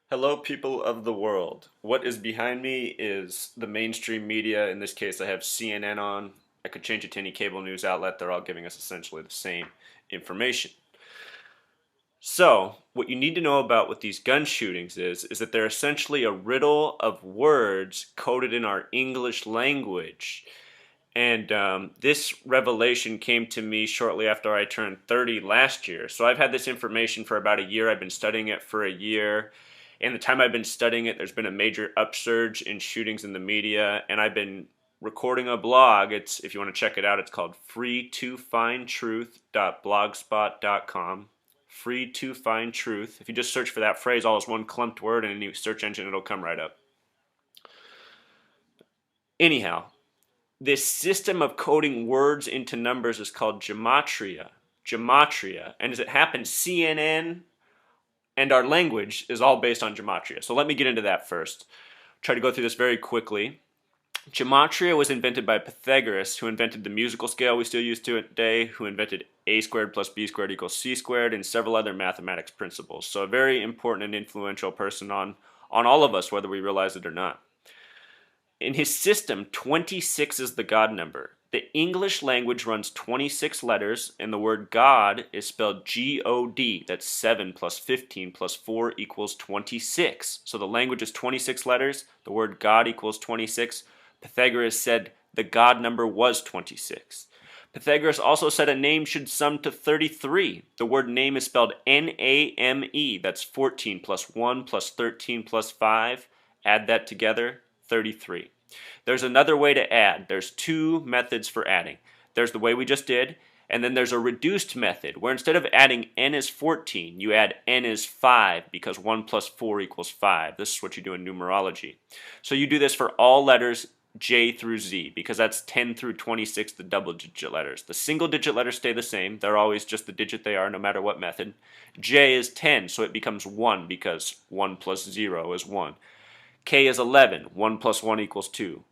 Hello, people of the world. What is behind me is the mainstream media. In this case, I have CNN on. I could change it to any cable news outlet. They're all giving us essentially the same information. So, what you need to know about with these gun shootings is that they're essentially a riddle of words coded in our English language. And this revelation came to me shortly after I turned 30 last year. So I've had this information for about a year. I've been studying it for a year. And the time I've been studying it, there's been a major upsurge in shootings in the media. And I've been recording a blog. It's, if you want to check it out, it's called free2findtruth.blogspot.com. Free to find truth. If you just search for that phrase, all is one clumped word in any search engine, it'll come right up. Anyhow, this system of coding words into numbers is called gematria. Gematria. And as it happens, CNN and our language is all based on gematria. So let me get into that first. Try to go through this very quickly. Gematria was invented by Pythagoras, who invented the musical scale we still use today, who invented a squared plus b squared equals c squared, and several other mathematics principles. So a very important and influential person on all of us, whether we realize it or not. In his system, 26 is the God number. The English language runs 26 letters, and the word God is spelled G-O-D. That's 7 plus 15 plus 4 equals 26. So the language is 26 letters. The word God equals 26. Pythagoras said the God number was 26. Pythagoras also said a name should sum to 33. The word name is spelled N-A-M-E. That's 14 plus 1 plus 13 plus 5. Add that together. 33. There's another way to add. There's two methods for adding. There's the way we just did, and then there's a reduced method where instead of adding n is 14, you add n is 5 because 1 plus 4 equals 5. This is what you do in numerology. So you do this for all letters J through Z because that's 10 through 26, the double digit letters. The single digit letters stay the same. They're always just the digit they are no matter what method. J is 10, so it becomes 1 because 1 plus 0 is 1. K is 11, 1 plus 1 equals 2.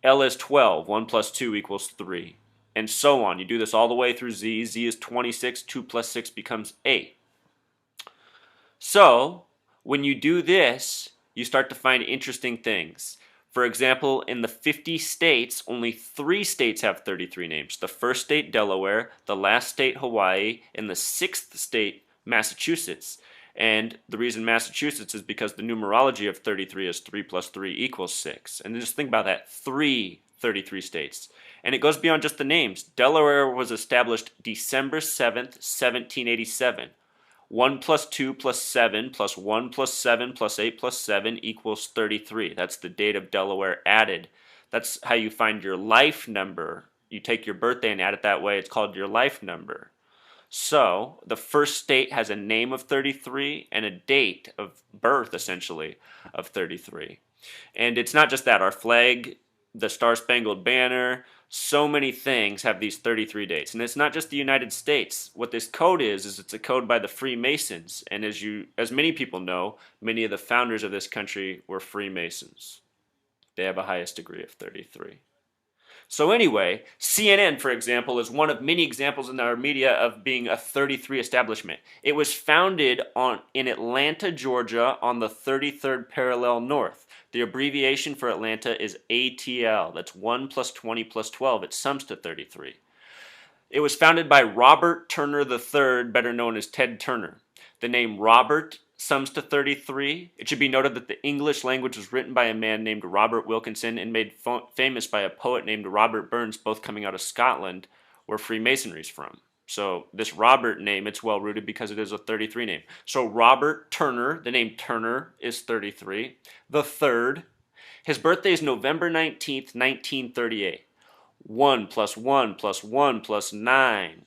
L is 12, 1 plus 2 equals 3. And so on. You do this all the way through Z. Z is 26, 2 plus 6 becomes 8. So, when you do this, you start to find interesting things. For example, in the 50 states, only 3 states have 33 names. The first state, Delaware, the last state, Hawaii, and the 6th state, Massachusetts. And the reason Massachusetts is because the numerology of 33 is 3 plus 3 equals 6. And just think about that, 33 states. And it goes beyond just the names. Delaware was established December 7th, 1787. 1 plus 2 plus 7 plus 1 plus 7 plus 8 plus 7 equals 33. That's the date of Delaware added. That's how you find your life number. You take your birthday and add it that way. It's called your life number. So, the first state has a name of 33 and a date of birth, essentially, of 33. And it's not just that. Our flag, the Star-Spangled Banner, so many things have these 33 dates. And it's not just the United States. What this code is it's a code by the Freemasons. And as many people know, many of the founders of this country were Freemasons. They have a highest degree of 33. So anyway, CNN, for example, is one of many examples in our media of being a 33 establishment. It was founded in Atlanta, Georgia, on the 33rd parallel north. The abbreviation for Atlanta is ATL. That's 1 plus 20 plus 12. It sums to 33. It was founded by Robert Turner III, better known as Ted Turner. The name Robert sums to 33. It should be noted that the English language was written by a man named Robert Wilkinson and made famous by a poet named Robert Burns, both coming out of Scotland, where Freemasonry is from. So this Robert name, it's well rooted because it is a 33 name. So Robert Turner, the name Turner is 33. The third, his birthday is November 19th, 1938. 1 plus 1 plus 1 plus 9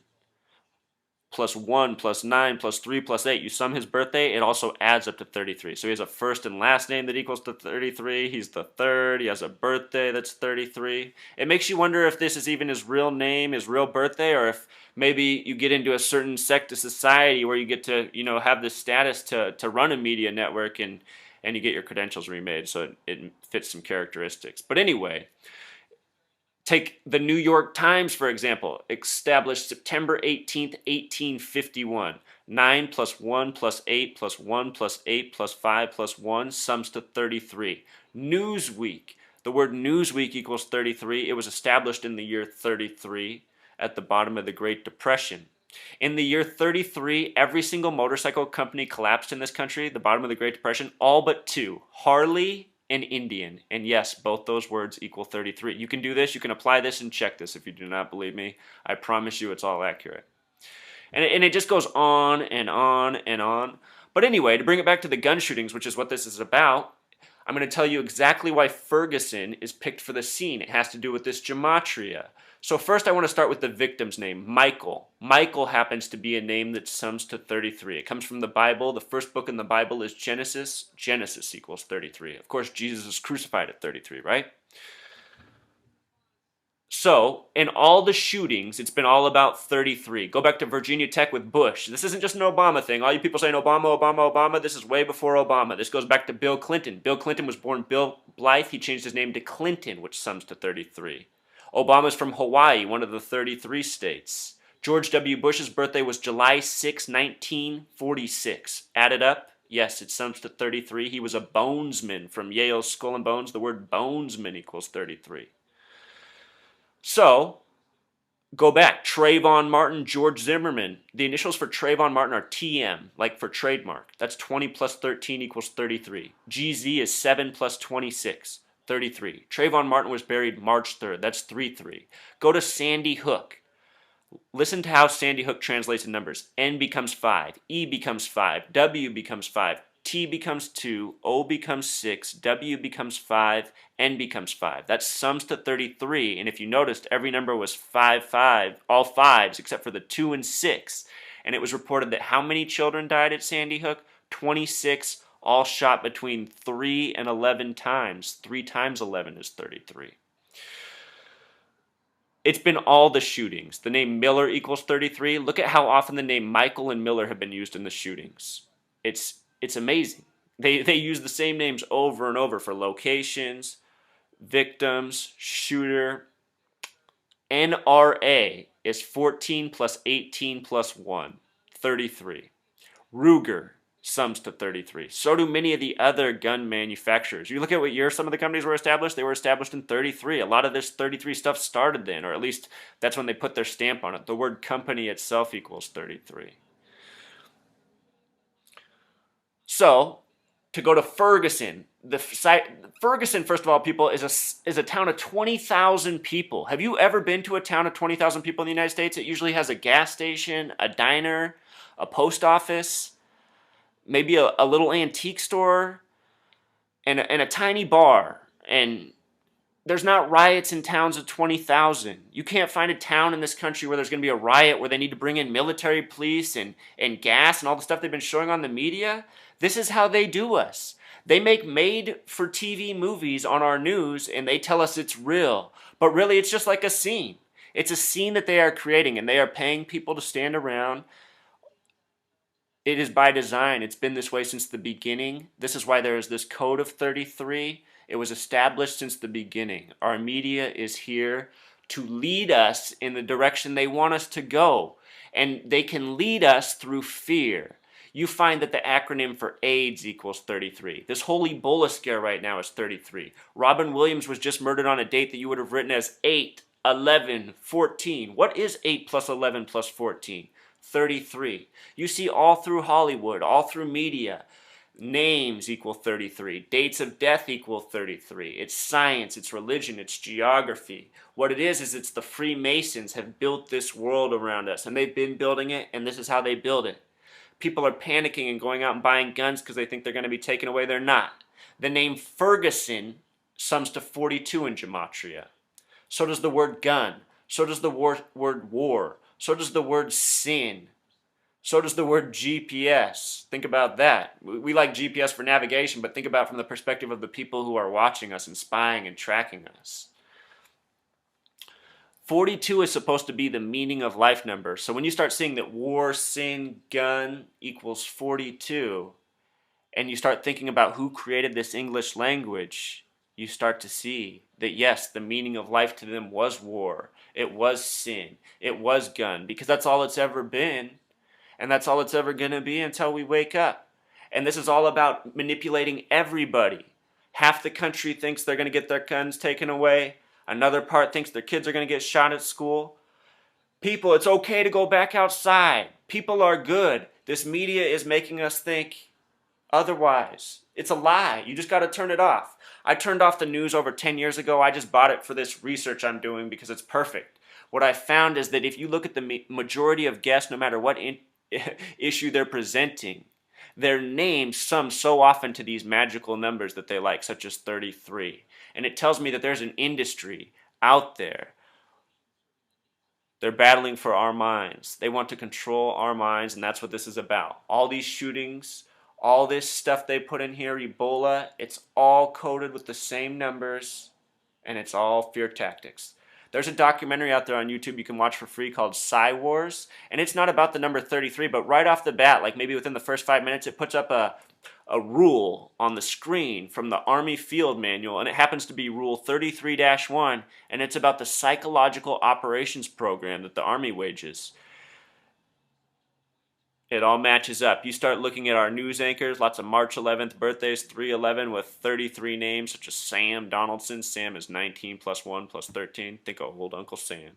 plus 1 plus 9 plus 3 plus 8. You sum his birthday, it also adds up to 33. So he has a first and last name that equals to 33. He's the third. He has a birthday that's 33. It makes you wonder if this is even his real name, his real birthday, or if maybe you get into a certain sect of society where you get to, have this status to run a media network and you get your credentials remade so it fits some characteristics. But anyway, take the New York Times, for example, established September 18th, 1851. 9 plus 1 plus 8 plus 1 plus 8 plus 5 plus 1 sums to 33. Newsweek. The word Newsweek equals 33. It was established in the year 33 at the bottom of the Great Depression. In the year 33, every single motorcycle company collapsed in this country, the bottom of the Great Depression, all but two, Harley and Indian. And yes, both those words equal 33. You can do this, you can apply this and check this if you do not believe me. I promise you it's all accurate. And it just goes on and on and on. But anyway, to bring it back to the gun shootings, which is what this is about, I'm going to tell you exactly why Ferguson is picked for the scene. It has to do with this gematria. So first I want to start with the victim's name, Michael. Michael happens to be a name that sums to 33. It comes from the Bible. The first book in the Bible is Genesis. Genesis equals 33. Of course, Jesus is crucified at 33, right? So, in all the shootings, it's been all about 33. Go back to Virginia Tech with Bush. This isn't just an Obama thing. All you people saying Obama, Obama, Obama, this is way before Obama. This goes back to Bill Clinton. Bill Clinton was born Bill Blythe. He changed his name to Clinton, which sums to 33. Obama's from Hawaii, one of the 33 states. George W. Bush's birthday was July 6, 1946. Add it up. Yes, it sums to 33. He was a bonesman from Yale's Skull and Bones. The word bonesman equals 33. So, go back. Trayvon Martin, George Zimmerman. The initials for Trayvon Martin are TM, like for trademark. That's 20 plus 13 equals 33. GZ is 7 plus 26, 33. Trayvon Martin was buried March 3rd. That's 33. Go to Sandy Hook. Listen to how Sandy Hook translates in numbers. N becomes 5. E becomes 5. W becomes 5. T becomes 2, O becomes 6, W becomes 5, N becomes 5. That sums to 33, and if you noticed, every number was 5, 5, all 5s except for the 2 and 6. And it was reported that how many children died at Sandy Hook? 26, all shot between 3 and 11 times. 3 times 11 is 33. It's been all the shootings. The name Miller equals 33. Look at how often the name Michael and Miller have been used in the shootings. It's amazing. They use the same names over and over for locations, victims, shooter. NRA is 14 plus 18 plus 1, 33. Ruger sums to 33. So do many of the other gun manufacturers. You look at what year some of the companies were established, they were established in 33. A lot of this 33 stuff started then, or at least that's when they put their stamp on it. The word company itself equals 33. So, to go to Ferguson, Ferguson, first of all, people, is a town of 20,000 people. Have you ever been to a town of 20,000 people in the United States? It usually has a gas station, a diner, a post office, maybe a little antique store, and a tiny bar. And there's not riots in towns of 20,000. You can't find a town in this country where there's going to be a riot where they need to bring in military police and gas and all the stuff they've been showing on the media. This is how they do us. They make made-for-TV movies on our news and they tell us it's real. But really, it's just like a scene. It's a scene that they are creating and they are paying people to stand around. It is by design. It's been this way since the beginning. This is why there is this code of 33. It was established since the beginning. Our media is here to lead us in the direction they want us to go. And they can lead us through fear. You find that the acronym for AIDS equals 33. This whole Ebola scare right now is 33. Robin Williams was just murdered on a date that you would have written as 8, 11, 14. What is 8 plus 11 plus 14? 33. You see all through Hollywood, all through media, names equal 33. Dates of death equal 33. It's science, it's religion, it's geography. What it is it's the Freemasons have built this world around us, and they've been building it, and this is how they build it. People are panicking and going out and buying guns because they think they're going to be taken away. They're not. The name Ferguson sums to 42 in gematria. So does the word gun. So does the word war. So does the word sin. So does the word GPS. Think about that. We like GPS for navigation, but think about it from the perspective of the people who are watching us and spying and tracking us. 42 is supposed to be the meaning of life number. So when you start seeing that war, sin, gun equals 42, and you start thinking about who created this English language, you start to see that yes, the meaning of life to them was war. It was sin. It was gun, because that's all it's ever been. And that's all it's ever going to be until we wake up. And this is all about manipulating everybody. Half the country thinks they're going to get their guns taken away. Another part thinks their kids are going to get shot at school. People, it's okay to go back outside. People are good. This media is making us think otherwise. It's a lie. You just got to turn it off. I turned off the news over 10 years ago. I just bought it for this research I'm doing because it's perfect. What I found is that if you look at the majority of guests, no matter what issue they're presenting, their names sum so often to these magical numbers that they like, such as 33. And it tells me that there's an industry out there. They're battling for our minds. They want to control our minds, and that's what this is about. All these shootings, all this stuff they put in here, Ebola, it's all coded with the same numbers, and it's all fear tactics. There's a documentary out there on YouTube you can watch for free called Psy Wars, and it's not about the number 33, but right off the bat, like maybe within the first 5 minutes, it puts up a rule on the screen from the Army Field Manual, and it happens to be Rule 33-1, and it's about the psychological operations program that the Army wages. It all matches up. You start looking at our news anchors, lots of March 11th birthdays, 3/11 with 33 names, such as Sam Donaldson. Sam is 19 plus 1 plus 13. Think of old Uncle Sam.